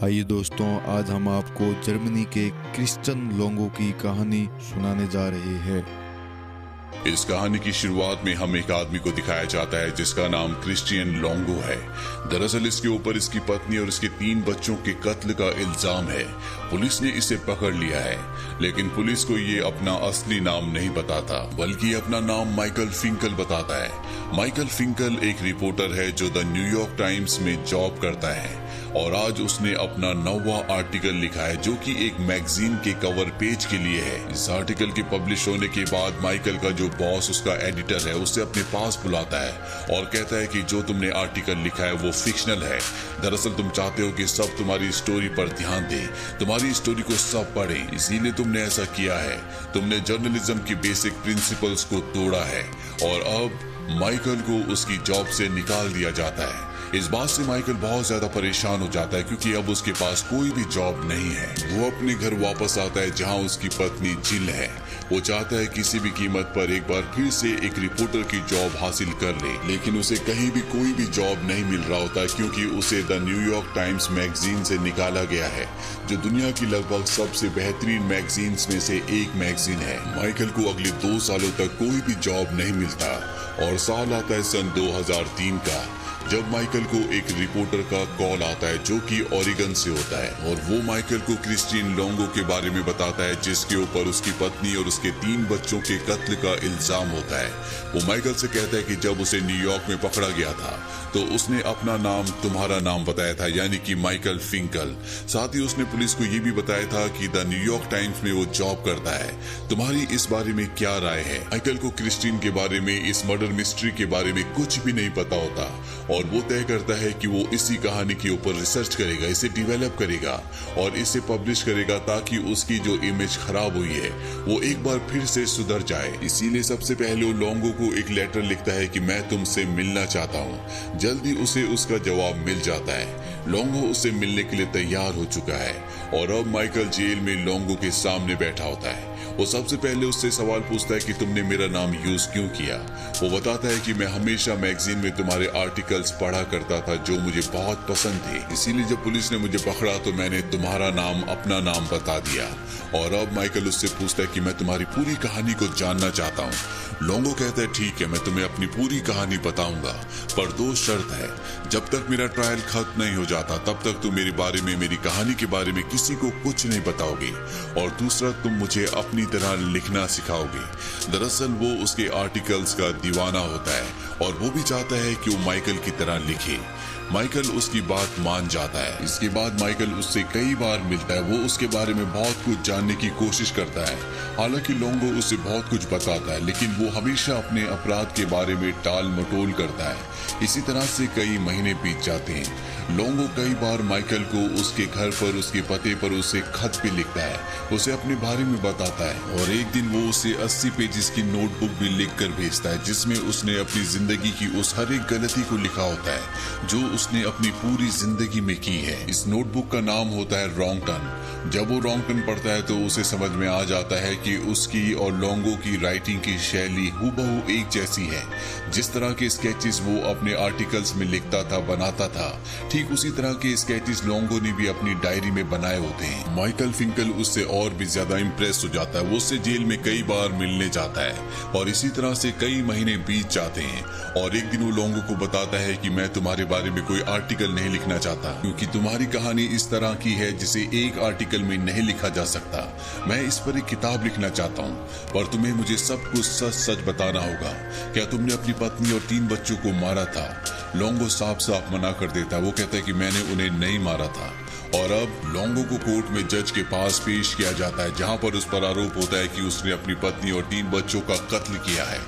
आइए दोस्तों, आज हम आपको जर्मनी के क्रिश्चियन लोगों की कहानी सुनाने जा रहे हैं। इस कहानी की शुरुआत में हम एक आदमी को दिखाया जाता है जिसका नाम क्रिश्चियन लोंगो है। दरअसल इसके ऊपर इसकी पत्नी और इसके 3 बच्चों के कत्ल का इल्जाम है। पुलिस ने इसे पकड़ लिया है, लेकिन पुलिस को ये अपना असली नाम नहीं बताता, बल्कि अपना नाम माइकल फिंकल बताता है। माइकल फिंकल एक रिपोर्टर है जो द न्यूयॉर्क टाइम्स में जॉब करता है और आज उसने अपना 9वां आर्टिकल लिखा है जो कि एक मैगजीन के कवर पेज के लिए है। इस आर्टिकल के पब्लिश होने के बाद माइकल का जो बॉस, उसका एडिटर है, उसे अपने पास बुलाता है और कहता है कि जो तुमने आर्टिकल लिखा है वो फिक्शनल है। दरअसल तुम चाहते हो कि सब तुम्हारी स्टोरी पर ध्यान दें, तुम्हारी स्टोरी को सब पढ़ें, इसीलिए तुमने ऐसा किया है। तुमने जर्नलिज्म की बेसिक प्रिंसिपल्स को तोड़ा है और अब माइकल को उसकी जॉब से निकाल दिया जाता है। इस बात से माइकल बहुत ज्यादा परेशान हो जाता है क्योंकि अब उसके पास कोई भी जॉब नहीं है। वो अपने घर वापस आता है जहां उसकी पत्नी जिल है। वो चाहता है किसी भी कीमत पर एक बार फिर से एक रिपोर्टर की जॉब हासिल कर ले, लेकिन उसे कहीं भी कोई भी जॉब नहीं मिल रहा होता क्योंकि उसे द न्यूयॉर्क टाइम्स मैगजीन से निकाला गया है, जो दुनिया की लगभग सबसे बेहतरीन मैगजीन्स में से एक मैगजीन है। माइकल को अगले 2 सालों तक कोई भी जॉब नहीं मिलता और साल आता है सन 2003 का, जब माइकल को एक रिपोर्टर का कॉल आता है जो कि ओरेगन से होता है और वो माइकल को क्रिश्चियन लोंगो के बारे में बताता है जिसके ऊपर उसकी पत्नी और उसके 3 बच्चों के कत्ल का इल्जाम होता है। वो माइकल से कहता है कि जब उसे न्यूयॉर्क में पकड़ा गया था तो उसने अपना नाम तुम्हारा नाम बताया था, यानी कि माइकल फिंकल। साथ ही उसने पुलिस को ये भी बताया था कि द न्यूयॉर्क टाइम्स में वो जॉब करता है। तुम्हारी इस बारे में क्या राय है? माइकल को क्रिश्चियन के बारे में, इस मर्डर मिस्ट्री के बारे में कुछ भी नहीं पता होता और वो तय करता है कि वो इसी कहानी के ऊपर रिसर्च करेगा, इसे डेवलप करेगा और इसे पब्लिश करेगा ताकि उसकी जो इमेज खराब हुई है वो एक बार फिर से सुधर जाए। इसीलिए सबसे पहले वो लोंगो को एक लेटर लिखता है कि मैं तुमसे मिलना चाहता हूँ। जल्दी उसे उसका जवाब मिल जाता है। लोंगो उससे मिलने के लिए तैयार हो चुका है और अब माइकल जेल में लोंगो के सामने बैठा होता है। वो सबसे पहले उससे सवाल पूछता है कि तुमने मेरा नाम यूज क्यों किया। वो बताता है कि मैं हमेशा मैगजीन में तुम्हारे आर्टिकल्स पढ़ा करता था जो मुझे बहुत पसंद थे, इसीलिए जब पुलिस ने मुझे पकड़ा तो मैंने तुम्हारा नाम, अपना नाम बता दिया। और अब माइकल उससे पूछता है कि मैं तुम्हारी पूरी कहानी को जानना चाहता हूँ। लोंगो कहता है ठीक है, मैं तुम्हें अपनी पूरी कहानी बताऊंगा, पर 2 शर्त है। जब तक मेरा ट्रायल खत्म नहीं हो जाता तब तक तुम मेरे बारे में, मेरी कहानी के बारे में किसी को कुछ नहीं बताओगे और दूसरा, तुम मुझे अपनी तरह लिखना सिखाओगे। दरअसल वो उसके आर्टिकल्स का दीवाना होता है और वो भी चाहता है कि वो माइकल की तरह लिखे। माइकल उसकी बात मान जाता है। इसके बाद माइकल उससे कई बार मिलता है। वो उसके बारे में बहुत कुछ जानने की कोशिश करता है। हालांकि लोंगो उसे बहुत कुछ बताता है, लेकिन वो हमेशा अपने अपराध के बारे में टाल मटोल करता है। इसी तरह से कई महीने बीत जाते हैं। लोंगो कई बार माइकल को उसके घर पर, उसके पते पर उसे खत भी लिखता है, उसे अपने बारे में बताता है और एक दिन वो उसे 80 पेजेस की नोटबुक भी लिख कर भेजता है जिसमें उसने अपनी जिंदगी की उस हर एक गलती को लिखा होता है जो उसने अपनी पूरी जिंदगी में की है। इस नोटबुक का नाम होता है रॉन्ग टर्न। जब वो रॉन्ग टर्न पढ़ता है तो उसे समझ में आ जाता है कि उसकी और लोंगो की राइटिंग की शैली हूबहू एक जैसी है। जिस तरह के स्केचेस वो अपने आर्टिकल्स में लिखता था, बनाता था, ठीक उसी तरह के स्केचेस लोंगो ने भी अपनी डायरी में बनाए होते हैं। माइकल फिंकल उससे और भी ज्यादा इम्प्रेस हो जाता है। वो उससे जेल में कई बार मिलने जाता है और इसी तरह से कई महीने बीत जाते हैं और एक दिन वो लोंगो को बताता है कि मैं तुम्हारे बारे में कोई आर्टिकल नहीं लिखना चाहता क्योंकि तुम्हारी कहानी इस तरह की है जिसे एक आर्टिकल में नहीं लिखा जा सकता। मैं इस पर एक किताब लिखना चाहता हूँ, पर तुम्हें मुझे सब कुछ सच सच बताना होगा। क्या तुमने अपनी पत्नी और 3 बच्चों को मारा था? लोंगो साफ साफ मना कर देता है। वो कहता है कि मैंने उन्हें नहीं मारा था। और अब लोंगो को कोर्ट में जज के पास पेश किया जाता है जहां पर उस पर आरोप होता है कि उसने अपनी पत्नी और 3 बच्चों का कत्ल किया है,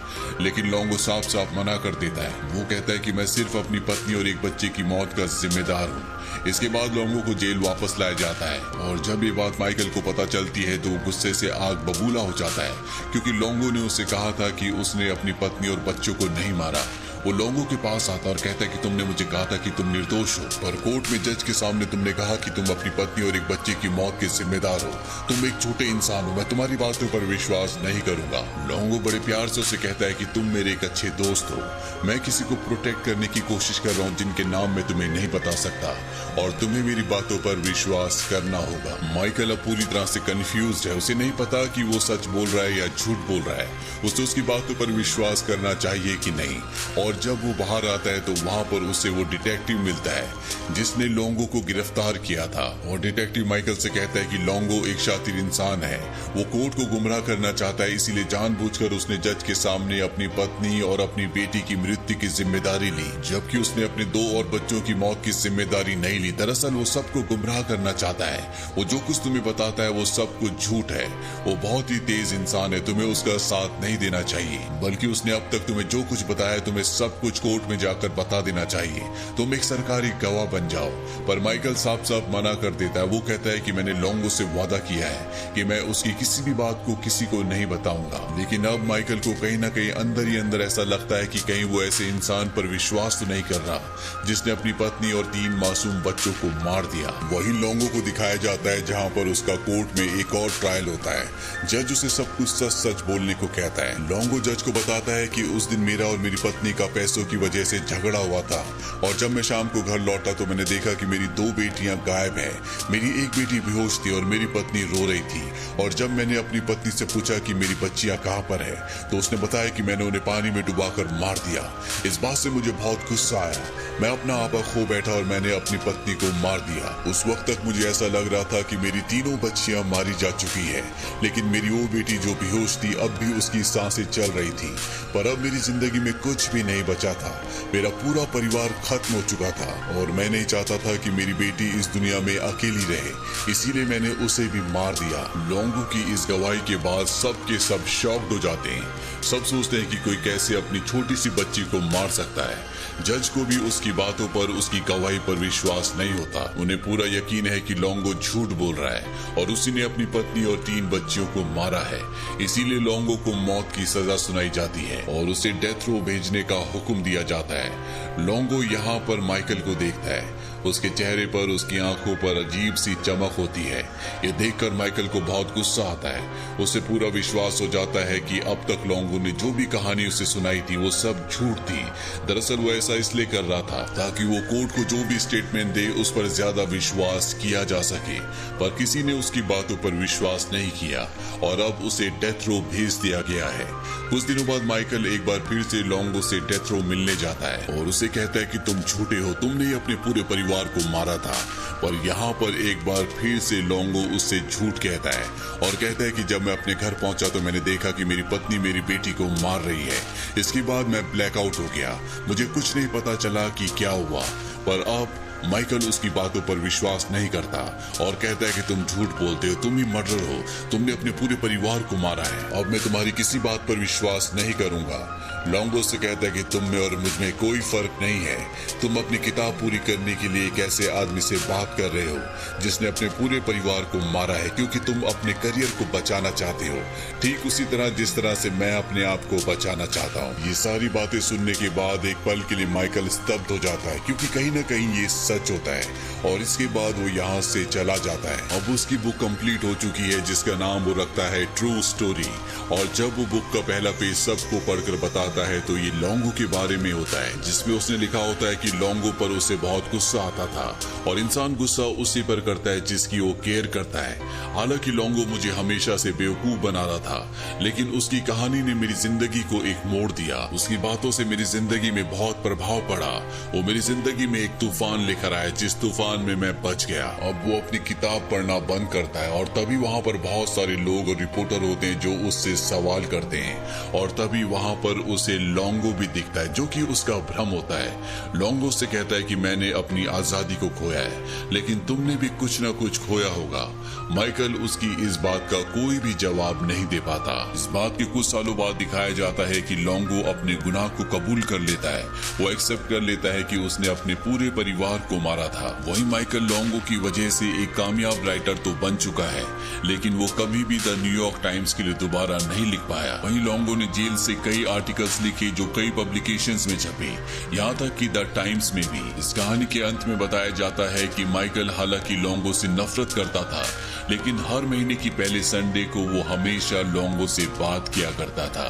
लेकिन लोंगो साफ साफ मना कर देता है। वो कहता है कि मैं सिर्फ अपनी पत्नी और एक बच्चे की मौत का जिम्मेदार हूँ। इसके बाद लोंगो को जेल वापस लाया जाता है और जब ये बात माइकल को पता चलती है तो वो गुस्से से आग बबूला हो जाता है क्योंकि लोंगो ने उससे कहा था कि उसने अपनी पत्नी और बच्चों को नहीं मारा। वो लोंगो के पास आता और कहता है कि तुमने मुझे कहा था कि तुम निर्दोष हो, पर कोर्ट में जज के सामने तुमने कहा कि तुम अपनी पत्नी और एक बच्चे की मौत के जिम्मेदार हो। तुम एक छोटे इंसान हो, मैं तुम्हारी बातों पर विश्वास नहीं करूंगा। लोंगो बड़े प्यार से उसे कहता है कि तुम मेरे एक अच्छे दोस्त हो, मैं किसी को प्रोटेक्ट करने की कोशिश कर रहा हूँ जिनके नाम मैं तुम्हें नहीं बता सकता, और तुम्हें मेरी बातों पर विश्वास करना होगा। माइकल अब पूरी तरह से कंफ्यूज्ड है, उसे नहीं पता कि वो सच बोल रहा है या झूठ बोल रहा है, उसे उसकी बातों पर विश्वास करना चाहिए कि नहीं। और जब वो बाहर आता है तो वहां पर उसे वो डिटेक्टिव मिलता है जिसने लोंगो को गिरफ्तार किया था। और डिटेक्टिव माइकल से कहता है कि लोंगो एक शातिर इंसान है, वो कोर्ट को गुमराह करना चाहता है, इसीलिए जानबूझकर उसने जज के सामने अपनी पत्नी और अपनी बेटी की मृत्यु की जिम्मेदारी ली, जबकि उसने अपने 2 और बच्चों की मौत की जिम्मेदारी नहीं ली। दरअसल वो सबको गुमराह करना चाहता है, वो जो कुछ तुम्हें बताता है वो सब कुछ झूठ है। वो बहुत ही तेज इंसान है, तुम्हें उसका साथ नहीं देना चाहिए, बल्कि उसने अब तक तुम्हें जो कुछ बताया तुम्हें सब कुछ कोर्ट में जाकर बता देना चाहिए, तुम एक सरकारी गवाह बन जाओ। पर माइकल साफ साफ मना कर देता है, वो कहता है कि मैंने लोंगो से वादा किया है कि मैं उसकी किसी भी बात को किसी को नहीं बताऊंगा। लेकिन अब माइकल को कहीं ना कहीं अंदर ही अंदर ऐसा लगता है कि कहीं वो ऐसे इंसान पर विश्वास तो नहीं कर रहा जिसने अपनी पत्नी और 3 मासूम बच्चों को मार दिया। वही लोंगो को दिखाया जाता है जहाँ पर उसका कोर्ट में एक और ट्रायल होता है। जज उसे सब कुछ सच सच बोलने को कहता है। लोंगो जज को बताता है कि उस दिन मेरा और मेरी पत्नी का पैसों की वजह से झगड़ा हुआ था, और जब मैं शाम को घर लौटा तो मैंने देखा कि मेरी 2 बेटियां गायब हैं। मेरी एक बेटी बेहोश थी और मेरी पत्नी रो रही थी, और जब मैंने अपनी पत्नी से पूछा कि मेरी बच्चियां कहाँ पर है तो उसने बताया कि मैंने उन्हें पानी में डुबाकर मार दिया। इस बात से मुझे बहुत गुस्सा आया, मैं अपना आपा खो बैठा और मैंने अपनी पत्नी को मार दिया। उस वक्त तक मुझे ऐसा लग रहा था कि मेरी 3 बच्चियां मारी जा चुकी है, लेकिन मेरी वो बेटी जो बेहोश थी अब भी उसकी सांसें चल रही थी। पर अब मेरी जिंदगी में कुछ भी नहीं बचा था, मेरा पूरा परिवार खत्म हो चुका था, और मैं नहीं चाहता था कि मेरी बेटी इस दुनिया में अकेली रहे, इसीलिए मैंने उसे भी मार दिया। लोंगो की इस गवाही के बाद सब के सब शॉक्ड हो जाते हैं। सब सोचते हैं कि कोई कैसे अपनी छोटी सी बच्ची को मार सकता है। जज को भी उसकी बातों पर, उसकी गवाही पर विश्वास नहीं होता। उन्हें पूरा यकीन है कि लोंगो झूठ बोल रहा है और उसी ने अपनी पत्नी और 3 बच्चियों को मारा है। इसीलिए लोंगो को मौत की सजा सुनाई जाती है और उसे डेथ रो भेजने का हुक्म दिया जाता है। लोंगो यहाँ पर माइकल को देखता है, उसके चेहरे पर, उसकी आंखों पर अजीब सी चमक होती है। ये देखकर माइकल को बहुत गुस्सा आता है। उसे पूरा विश्वास हो जाता है कि अब तक लोंगो ने जो भी कहानी उसे सुनाई थी वो सब झूठ थी। दरअसल वो ऐसा इसलिए कर रहा था ताकि वो कोर्ट को जो भी स्टेटमेंट दे उस पर ज्यादा विश्वास किया जा सके, पर किसी ने उसकी बातों पर विश्वास नहीं किया और अब उसे डेथ रो भेज दिया गया है। कुछ दिनों बाद माइकल एक बार फिर से लोंगो से डेथ रो मिलने जाता है और उसे कहता है कि तुम झूठे हो, तुमने अपने पूरे परिवार को मारा था। पर यहाँ पर एक बार फिर से लोंगो उससे झूठ कहता है और कहता है कि जब मैं अपने घर पहुंचा तो मैंने देखा कि मेरी पत्नी मेरी बेटी को मार रही है। इसके बाद मैं ब्लैकआउट हो गया, मुझे कुछ नहीं पता चला कि क्या हुआ। पर अब माइकल उसकी बातों पर विश्वास नहीं करता और कहता है कि तुम झूठ बोलते हो, तुम ही मर्डर हो, तुमने अपने पूरे परिवार को मारा है। अब मैं तुम्हारी किसी बात पर विश्वास नहीं करूंगा। लोंगो से कहता है कि तुम में और मुझ में कोई फर्क नहीं है। तुम अपनी किताब पूरी करने के लिए एक ऐसे आदमी से बात कर रहे हो जिसने अपने पूरे परिवार को मारा है, क्योंकि तुम अपने करियर को बचाना चाहते हो, ठीक उसी तरह जिस तरह से मैं अपने आप को बचाना चाहता हूँ। ये सारी बातें सुनने के बाद एक पल के लिए माइकल स्तब्ध हो जाता है, क्योंकि कहीं ना कहीं ये सच होता है। और इसके बाद वो यहाँ से चला जाता है। अब उसकी बुक कंप्लीट हो चुकी है जिसका नाम वो रखता है ट्रू स्टोरी। और जब वो बुक का पहला पेज सबको पढ़कर बताता है तो ये लोंगो के बारे में होता है, जिसमें उसने लिखा होता है कि लोंगो पर उसे बहुत गुस्सा आता था और इंसान गुस्सा उसी पर करता है जिसकी वो केयर करता है। हालांकि लोंगो मुझे हमेशा से बेवकूफ बना रहा था, लेकिन उसकी कहानी ने मेरी जिंदगी को एक मोड़ दिया। उसकी बातों से मेरी जिंदगी में बहुत प्रभाव पड़ा। वो मेरी जिंदगी में एक तूफान लेकर आया जिस तूफान में मैं बच गया। अब वो अपनी किताब पढ़ना बंद करता है और तभी वहाँ पर बहुत सारे लोग और रिपोर्टर होते हैं जो उससे सवाल करते हैं, और तभी वहाँ पर उसे लोंगो भी दिखता है जो कि उसका भ्रम होता है। लोंगो से कहता है कि मैंने अपनी आजादी को खोया है, लेकिन तुमने भी कुछ न कुछ खोया होगा। माइकल उसकी इस बात का कोई भी जवाब नहीं दे पाता। इस बात के कुछ सालों बाद दिखाया जाता है कि लोंगो अपने गुनाह को कबूल कर लेता है। वो एक्सेप्ट कर लेता है कि उसने अपने पूरे परिवार को मारा था। वहीं माइकल लोंगो की वजह से एक कामयाब राइटर तो बन चुका है, लेकिन वो कभी भी द न्यूयॉर्क टाइम्स के लिए दोबारा नहीं लिख पाया। वहीं लोंगो ने जेल से कई आर्टिकल्स लिखे जो कई पब्लिकेशंस में छपे, यहाँ तक कि द टाइम्स में भी। इस कहानी के अंत में बताया जाता है कि माइकल हालांकि लोंगो से नफरत करता था, लेकिन हर महीने की पहले संडे को वो हमेशा लोंगो से बात किया करता था।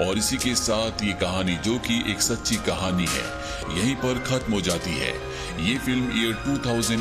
और इसी के साथ ये कहानी, जो कि एक सच्ची कहानी है, यहीं पर खत्म हो जाती है। ये फिल्म ईयर 2000